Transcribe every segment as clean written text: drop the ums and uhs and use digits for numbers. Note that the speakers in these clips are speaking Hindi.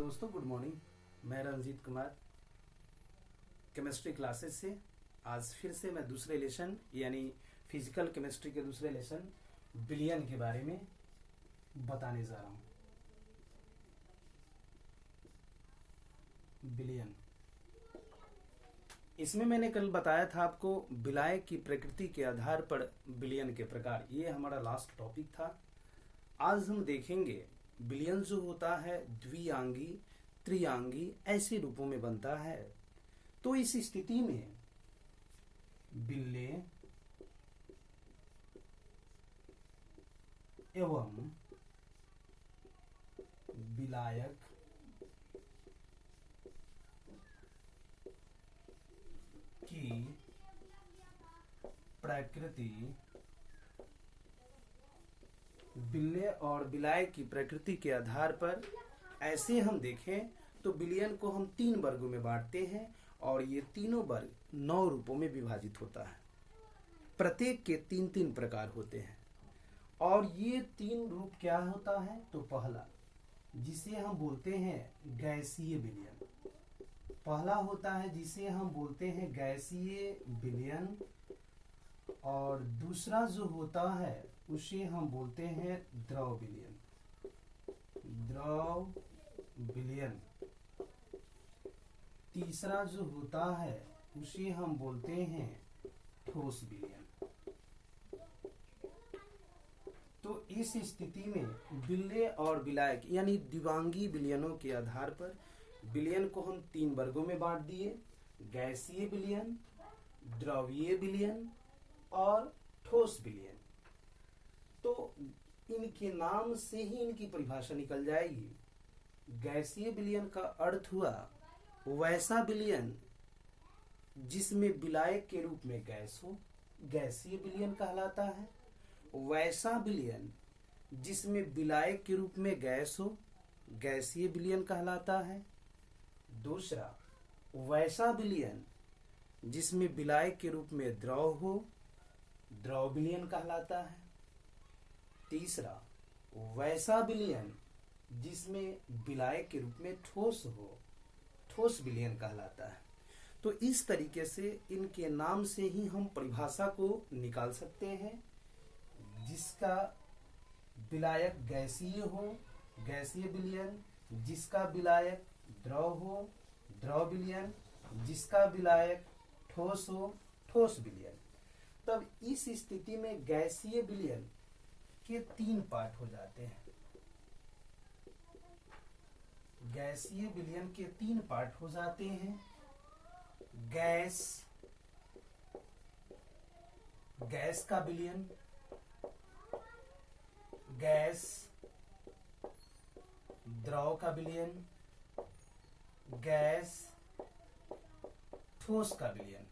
दोस्तों गुड मॉर्निंग। मैं रंजीत कुमार केमिस्ट्री क्लासेस से आज फिर से मैं दूसरे लेसन यानी फिजिकल केमिस्ट्री के दूसरे लेसन बिलियन के बारे में बताने जा रहा हूँ। बिलियन, इसमें मैंने कल बताया था आपको विलायक की प्रकृति के आधार पर बिलियन के प्रकार। ये हमारा लास्ट टॉपिक था। आज हम देखेंगे बिलियन जो होता है द्विआंगी, त्रिआंगी ऐसे रूपों में बनता है। तो इस स्थिति में बिल्ले एवं विलायक की प्रकृति, बिल्ले और विलायक की प्रकृति के आधार पर ऐसे हम देखें तो बिलियन को हम 3 वर्गों में बांटते हैं और ये तीनों वर्ग 9 रूपों में विभाजित होता है। प्रत्येक के 3-3 प्रकार होते हैं और ये 3 रूप क्या होता है तो पहला जिसे हम बोलते हैं गैसीय बिलियन, पहला होता है जिसे हम बोलते हैं गैसीय बिलियन और दूसरा जो होता है उसे हम बोलते हैं द्रव बिलियन, द्रव बिलियन। तीसरा जो होता है उसे हम बोलते हैं ठोस बिलियन। तो इस स्थिति में बिल्ले और विलायक यानी द्विआंगी बिलियनों के आधार पर बिलियन को हम 3 वर्गों में बांट दिए, गैसीय बिलियन, द्रवीय बिलियन और ठोस बिलियन। तो इनके नाम से ही इनकी परिभाषा निकल जाएगी। गैसीय बिलियन का अर्थ हुआ वैसा बिलियन जिसमें विलायक के रूप में गैस हो, गैसीय बिलियन कहलाता है। वैसा बिलियन जिसमें विलायक के रूप में गैस हो, गैसीय बिलियन कहलाता है। दूसरा वैसा बिलियन जिसमें विलायक के रूप में द्रव हो, द्रव बिलियन कहलाता है। तीसरा वैसा बिलियन जिसमें विलायक के रूप में ठोस हो, ठोस बिलियन कहलाता है। तो इस तरीके से इनके नाम से ही हम परिभाषा को निकाल सकते हैं। जिसका विलायक गैसीय हो, गैसीय बिलियन, जिसका विलायक द्रव हो, द्रव बिलियन, जिसका विलायक ठोस हो, ठोस बिलियन। तब इस स्थिति में गैसीय बिलियन के 3 पार्ट हो जाते हैं। गैसीय बिलियन के 3 पार्ट हो जाते हैं। गैस, गैस का बिलियन, गैस द्रव का बिलियन, गैस ठोस का बिलियन।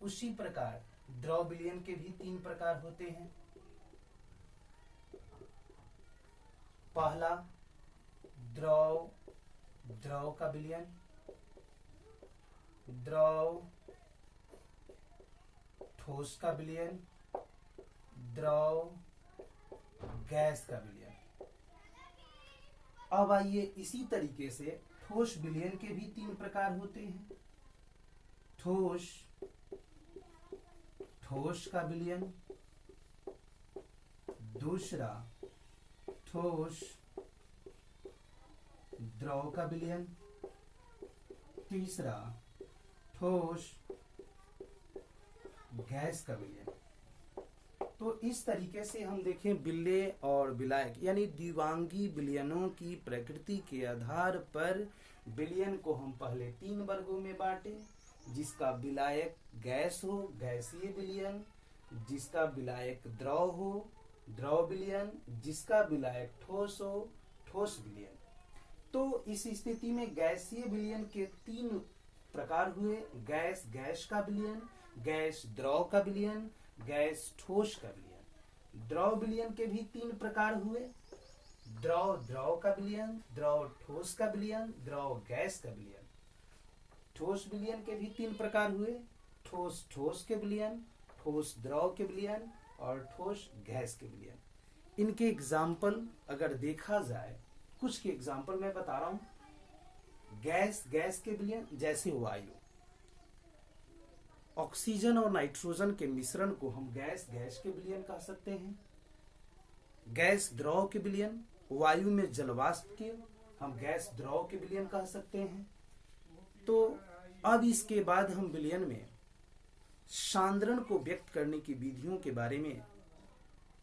उसी प्रकार द्रव बिलियन के भी 3 प्रकार होते हैं। पहला द्रव, द्रव का बिलियन, द्रव ठोस का बिलियन, द्रव गैस का बिलियन। अब आइए इसी तरीके से ठोस बिलियन के भी 3 प्रकार होते हैं। ठोस, ठोस का बिलियन, दूसरा ठोस द्रव का बिलियन, तीसरा ठोस गैस का बिलियन। तो इस तरीके से हम देखें बिल्ले और विलायक यानी द्विआंगी बिलियनों की प्रकृति के आधार पर बिलियन को हम पहले 3 वर्गों में बांटे। जिसका विलायक गैस हो, गैसीय बिलियन, जिसका विलायक द्रव हो, द्रव बिलियन, जिसका विलायक ठोस हो, ठोस बिलियन। तो इस स्थिति में गैसीय बिलियन के 3 प्रकार हुए। गैस, गैस का बिलियन, गैस द्रव का बिलियन, गैस ठोस का बिलियन। द्रव बिलियन के भी 3 प्रकार हुए। द्रव, द्रव का बिलियन, द्रव ठोस का बिलियन, द्रव गैस का बिलियन। ठोस बिलियन के भी 3 प्रकार हुए। ठोस, ठोस के बिलियन, ठोस द्रव के बिलियन और ठोस गैस के बिलियन। इनके एग्जाम्पल अगर देखा जाए कुछ के एग्जाम्पल मैं बता रहा हूं। गैस, गैस के विलयन जैसे वायु, ऑक्सीजन और नाइट्रोजन के मिश्रण को हम गैस, गैस के विलयन कह सकते हैं। गैस द्रव के विलयन, वायु में जलवाष्प के हम गैस द्रव के विलयन कह सकते हैं। तो अब इसके बाद हम विलयन में सांद्रण को व्यक्त करने की विधियों के बारे में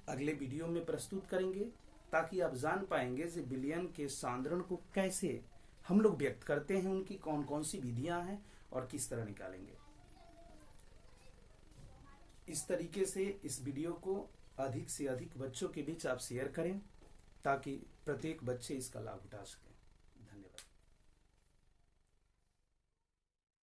अगले वीडियो में प्रस्तुत करेंगे, ताकि आप जान पाएंगे कि विलयन के सांद्रण को कैसे हम लोग व्यक्त करते हैं, उनकी कौन कौन सी विधियां हैं और किस तरह निकालेंगे। इस तरीके से इस वीडियो को अधिक से अधिक बच्चों के बीच आप शेयर करें, ताकि प्रत्येक बच्चे इसका लाभ उठा सके।